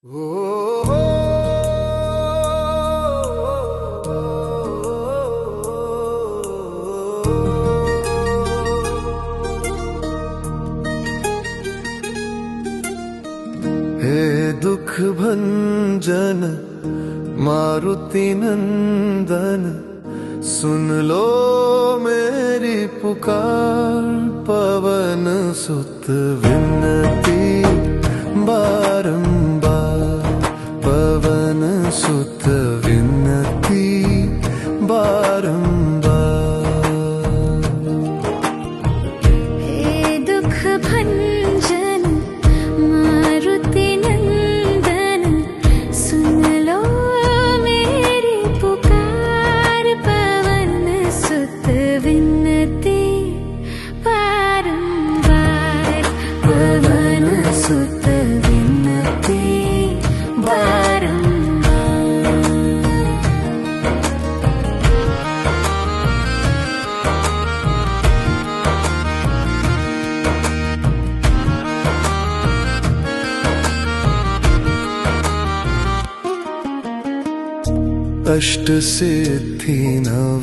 हे दुख भंजन मारुति नंदन, सुन लो मेरी पुकार। पवन सुत विनती बारंबार, पवन सुत विनती बारंबार। हे दुख भंजन मारुति नंदन, सुन लो मेरी पुकार। पवन सुत विनती बारंबार, पवन सुत विनती बारंबार। अष्ट सिद्धि नव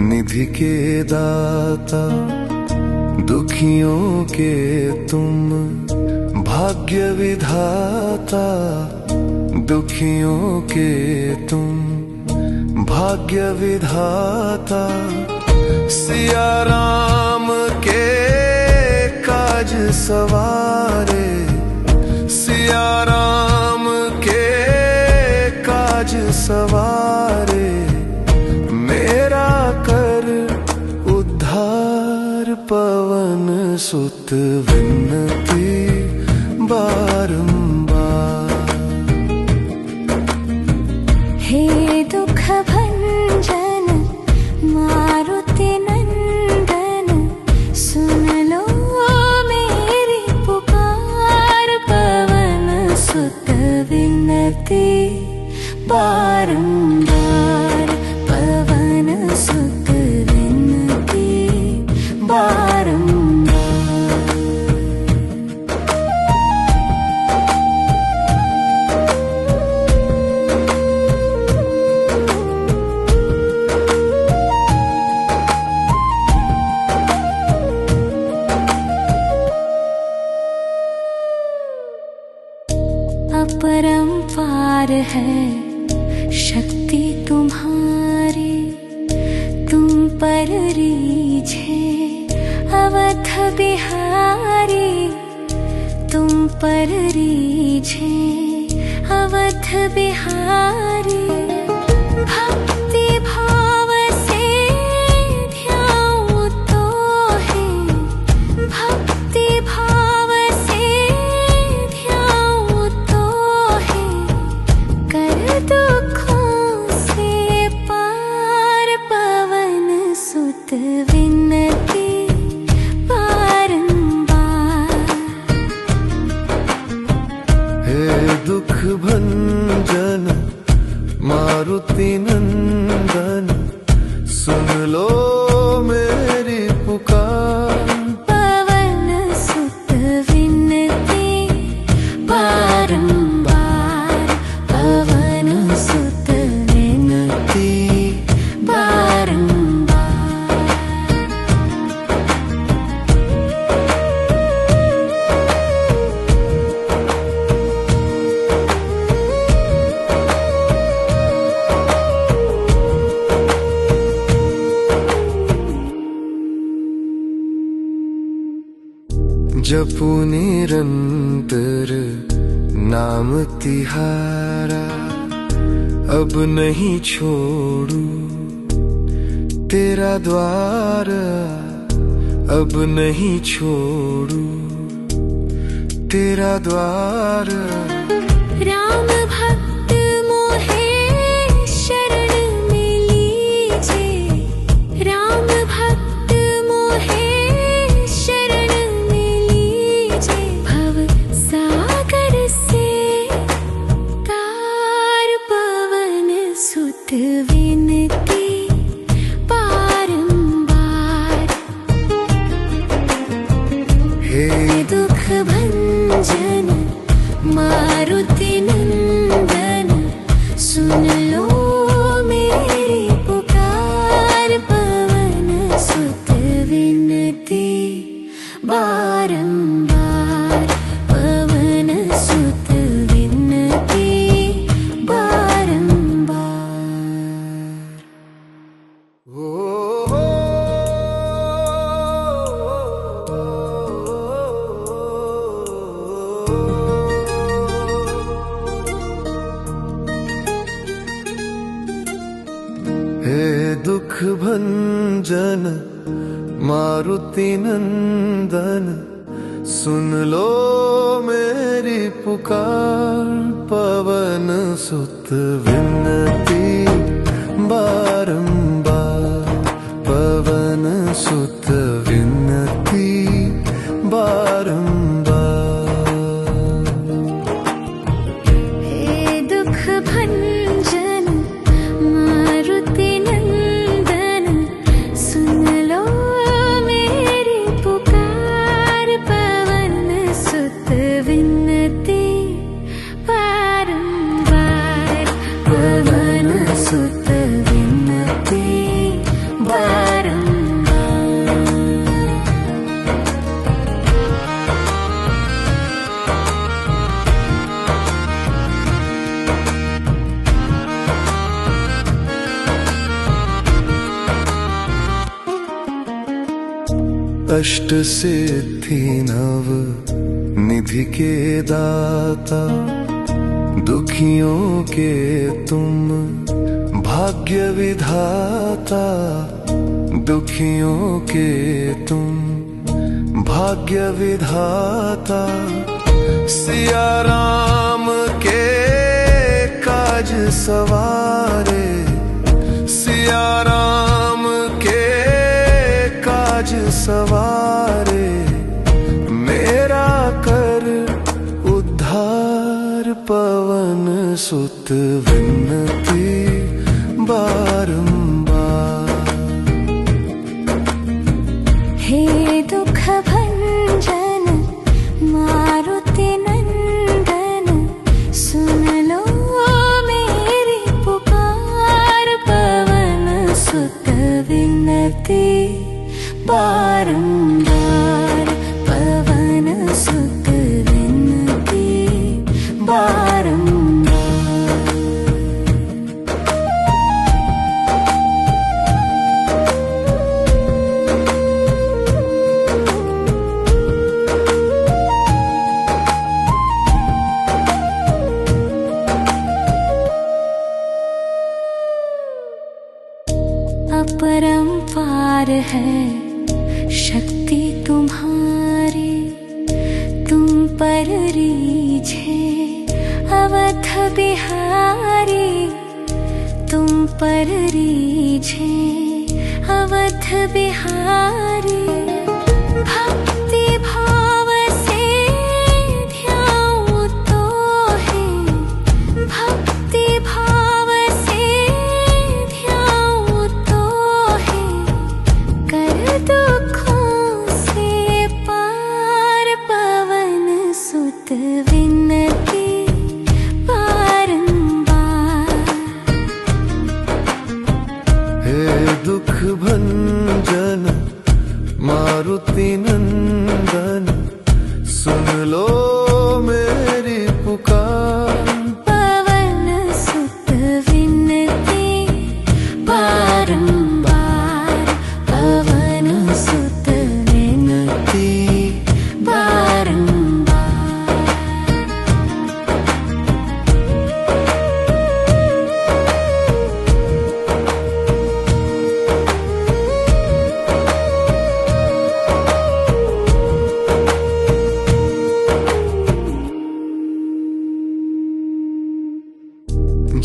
निधि के दाता, दुखियों के तुम भाग्य विधाता। दुखियों के तुम भाग्य विधाता, सिया राम के काज सवारे। सिया राम के काज सवारे, मेरा कर उद्धार। पवन सुत विनती बारंबार। हे दुख भंजन मारुति नंदन, सुन लो मेरी पुकार। पवन सुत विनती बारंबार, पवन सुत विनती बारंबार। अपरंपार है शक्ति तुम्हारी, तुम पर रीझे अवध बिहारी। तुम पर रीझे अवध बिहारी, भक्ति भाव से ध्याऊं तो है। भक्ति भाव से ध्याऊं तो है, कर दुखों से पार। पवन सुत विनती बारंबार। हे दुख भंजन मारुति नंदन, सुन लो मेरी पुकार। पवन सुत विनती बारंबार, पवन सुत विनती बारंबार। जपू निरंतर नाम तिहारा, अब नहीं छोड़ू तेरा द्वार। अब नहीं छोड़ू तेरा द्वार। राम भक्त मोहे शरण में लीजे। राम भक्त मोहे शरण में लीजे, भव सागर से तार। पवन सुत विनती बारंबार। हे दुख भंजन मारुति नंदन सुन लो मेरी पुकार, पवन सुत विनती बारंबार, पवन सुत विनती बारंबार। हे दुख भंजन मारुति नंदन सुन लो मेरी पुकार, पवन सुत विनती बारंबार, पवन सुत विनती बारंबार। हे दुख भंजन मारुति नंदन सुन लो मेरी पुकार, पवन सुत विनती बारंबार, पवन सुत विनती बारंबार। अष्ट सिद्धि नव निधि के दाता, दुखियों के तुम भाग्य विधाता, दुखियों के तुम भाग्य विधाता। सिया राम के काज सवारे, सिया राम के काज सवारे, मेरा कर उद्धार, पवन सुत विनती बारंबार। हे दुख भंजन मारुति नंदन सुन लो मेरी पुकार, पवन सुत विनती बारंबार, पवन सुत विनती बारंबार। अपरंपार है शक्ति तुम्हारी, तुम पर रीझे अवध बिहारी, तुम पर रीझे अवध बिहारी। भक्ति भाव से ध्याऊं तो है, भक्ति भाव से ध्याऊं तो है, कर दुखों से पार, पवन सुत विनती बारंबार। हे दुख भंजन मारुति नंदन सुन लो मेरी पुकार, पवन सुत विनती बारंबार, पवन सुत विनती बारंबार।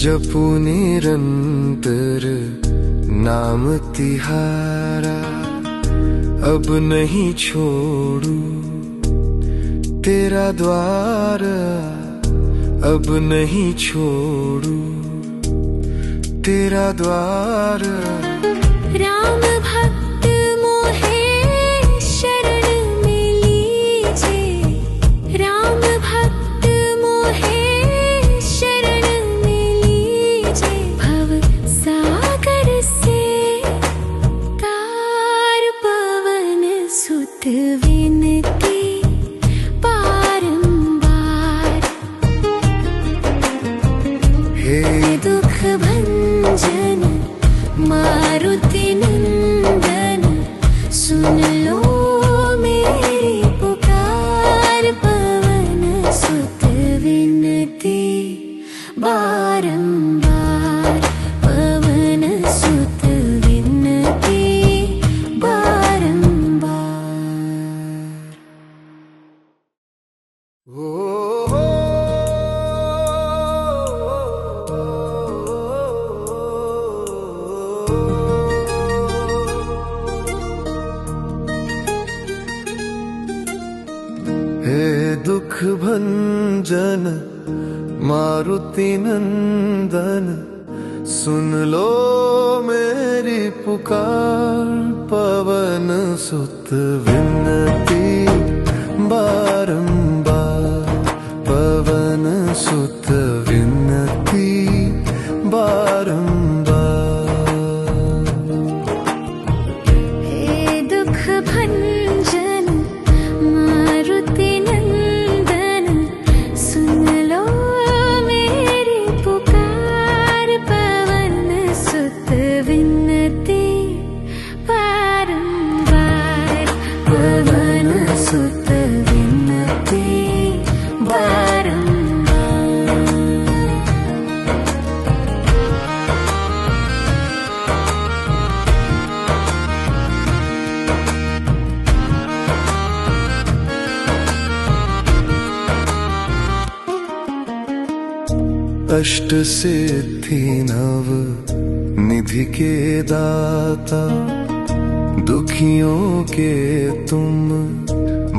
जपू निरंतर नाम तिहारा, अब नहीं छोड़ू तेरा द्वार, अब नहीं छोड़ू तेरा द्वार। राम भक्त मोहे शरण में लीजे, राम भक्त मोहे विनती बारंबार पवन सुत विनती बारंबार। हे दुख भंजन मारुति नंदन, सुन लो मेरी पुकार। पवन सुत विनती बारंबार, पवन सुत विनती बारंबार। हे दुख भंजन मारुति नंदन, सुन लो मेरी पुकार। पवन सुत विनती बारंबार, पवन सुत विनती बारंबार। अष्ट सिद्धि नव निधि के दाता, दुखियों के तुम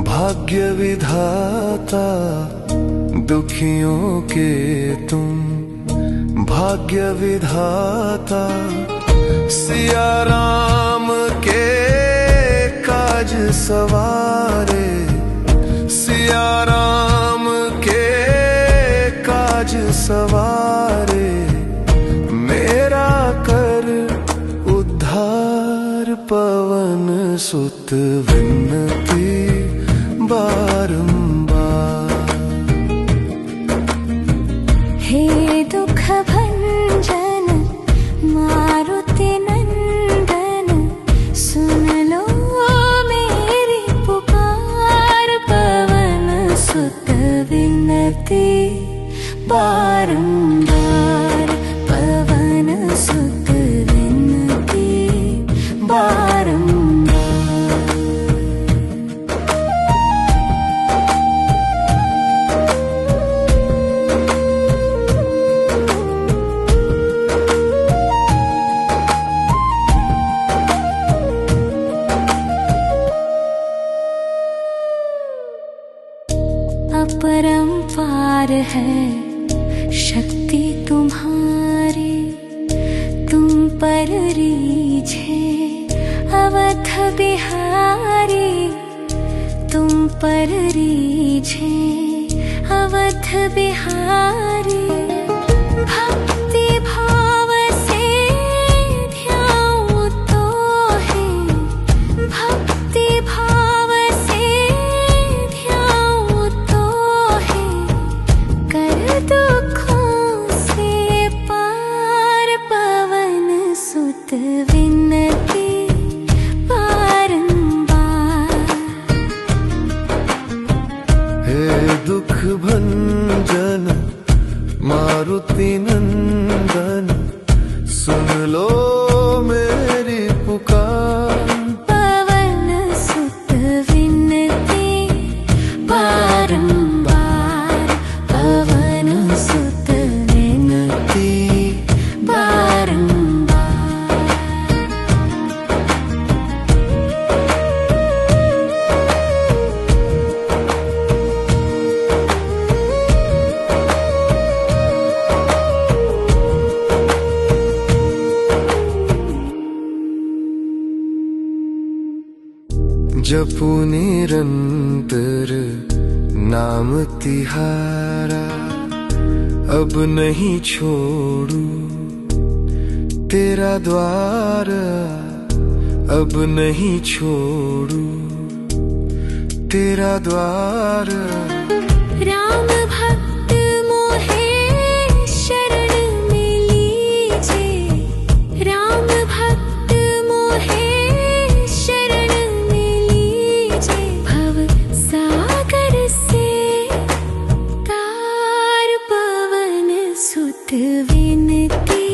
भाग्य विधाता। दुखियों के तुम भाग्य विधाता। सिया राम के काज सवारे, सिया राम के काज सवारे। मेरा कर उद्धार, पवन सुत विनती बारंबार। हे दुख भंजन मारुति नंदन, सुन लो मेरी पुकार। पवन सुत विनती बारंबार, पवन सुत विनती बारंबार। अपरंपार है शक्ति तुम्हारी, तुम पर रीझे अवध बिहारी। तुम पर रीझे अवध बिहारी। भक्ति भाव से ध्याऊं तो है, भक्ति भाव से ध्याऊं तो है। कर दुखों से पार, पवन सुत विनती बारंबार। हे दुख भंजन मारुति नंदन, सुन लो मेरी पुकार। पवन सुत विनती बारंबार, पवन सुत विनती बारंबार। जपू निरंतर नाम तिहारा, अब नहीं छोड़ू तेरा द्वार। अब नहीं छोड़ू तेरा द्वार। राम भक्त मोहे शरण में लीजे, राम भक्त मोहे शरण में लीजे। भव सागर से तार सुत विनती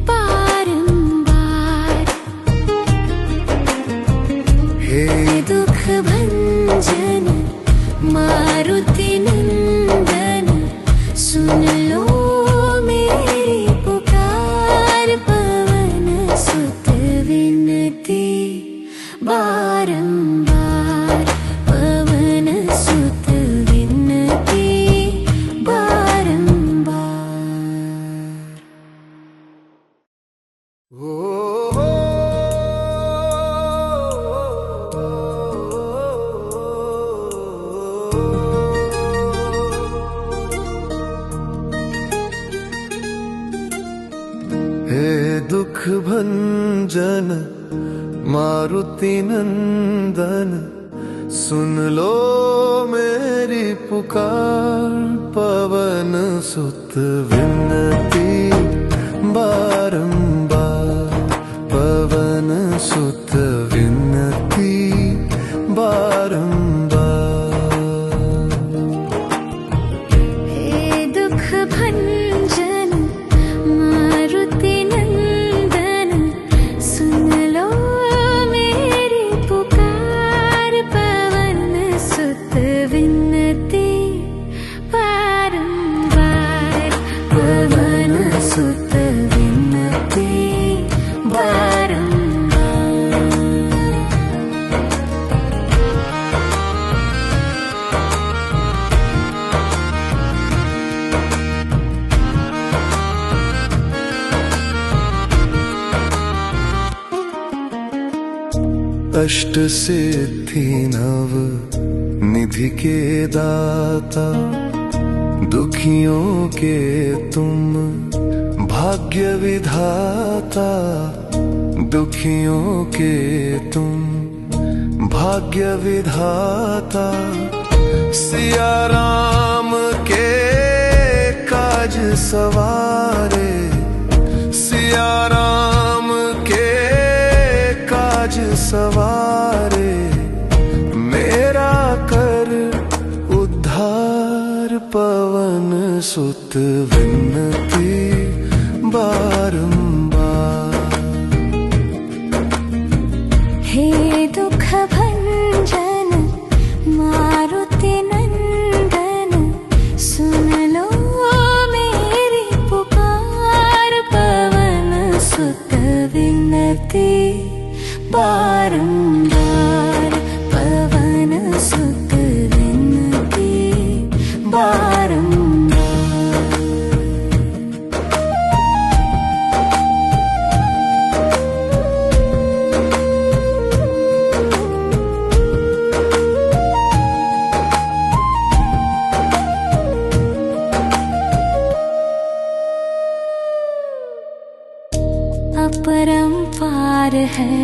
बारंबार। हे दुख भंजन मारुति नंदन, सुन लो मेरी पुकार। पवन सुत विनती बारंबार, पवन सुत विनती बारंबार। हे दुख भंजन मारुति नंदन, सुन लो मेरी पुकार। पवन सुत विनती बारंबार, पवन सुत विनती बारंबार। हे दुख भंजन मारुति नंदन, सुन लो मेरी पुकार। पवन सुत विनती बारंबार, पवन सुत विनती बारंबार। अष्ट सिद्धि नव निधि के दाता, दुखियों के तुम भाग्य विधाता। दुखियों के तुम भाग्य विधाता, सिया राम के काज सवारे। सिया राम के काज सवारे, मेरा कर उद्धार। पवन सुत विनती बारंबार। हे दुख भंजन मारुति नंदन, सुन लो मेरी पुकार। पवन सुत विनती बारंबार, पवन सुत विनती बारंबार। अपरंपार है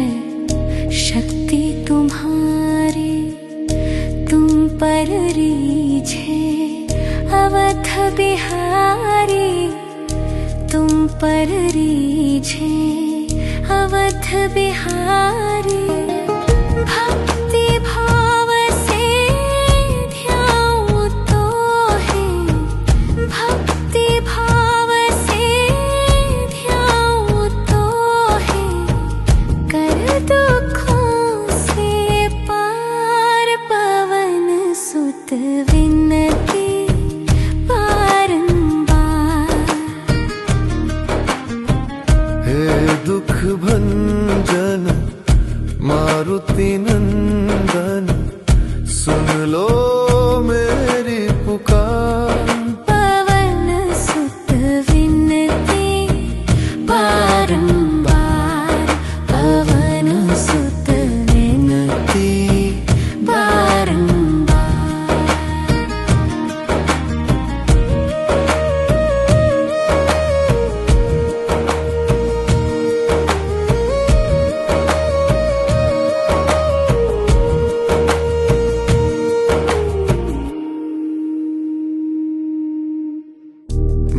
शक्ति तुम्हारी, तुम पर रीझे अवध बिहारी। तुम पर रीझे अवध बिहारी, भक्ति भाव से ध्याऊं तो है। भक्ति भाव से ध्याऊं तो है, कर दुखों से पार। पवन सुत विनती बारंबार। हे दुख भंजन मारुति नंदन, सुन लो मेरी पुकार। पवन सुत विनती बारंबार, पवन सुत विनती बारंबार।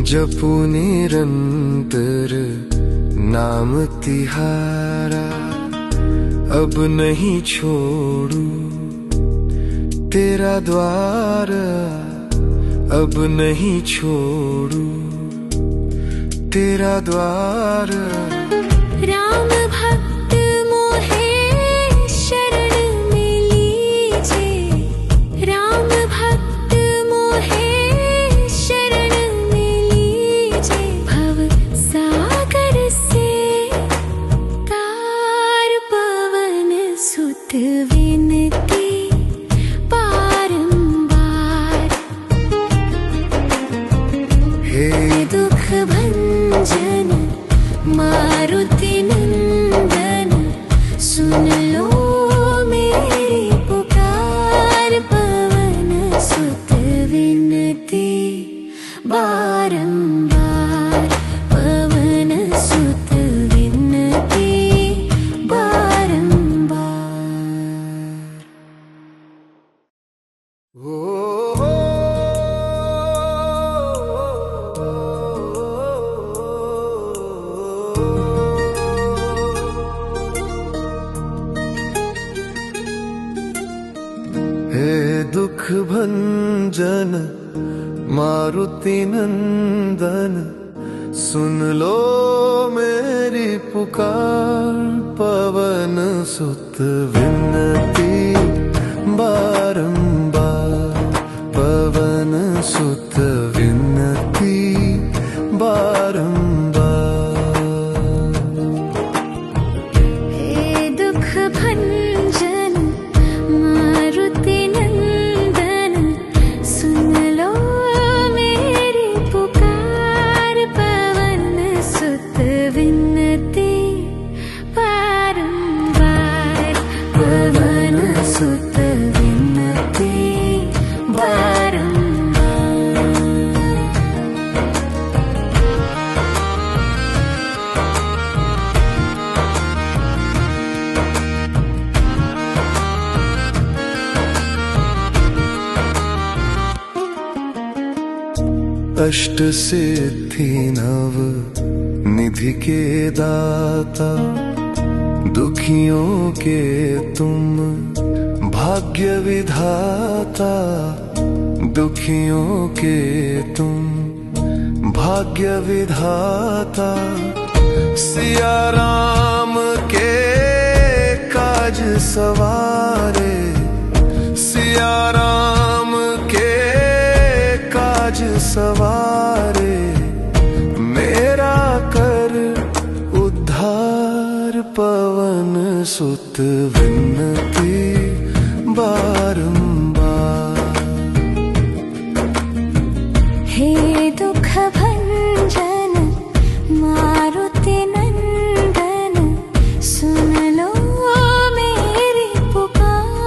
जपू निरंतर नाम तिहारा, अब नहीं छोड़ू तेरा द्वार। अब नहीं छोड़ू तेरा द्वार। राम भक्त मोहे शरण में लीजे, राम भक्त मोहे शरण में लीजे। भव सागर से तार पवन सुत विनती बारंबार। हे दुख भंजन मारुति नंदन, सुन लो मेरी पुकार। पवन सुत विनती बारंबार, पवन सुत विनती बारंबार। ओ हे दुख भंजन मारुति नंदन, सुन लो मेरी पुकार। पवन सुत विनती बारंबार, पवन सुत विनती बारंबार। हे दुख भंजन मारुति नंदन, सुन लो मेरी पुकार। पवन सुत विनती बारंबार, पवन सुत विनती बारंबार। अष्ट सिद्धि नव निधि के दाता, दुखियों के तुम भाग्य विधाता। दुखियों के तुम भाग्य विधाता। सिया राम के काज सवारे, सिया राम के काज सवारे। मेरा कर उद्धार, पवन सुत विनती बारंबार। हे दुख भंजन मारुति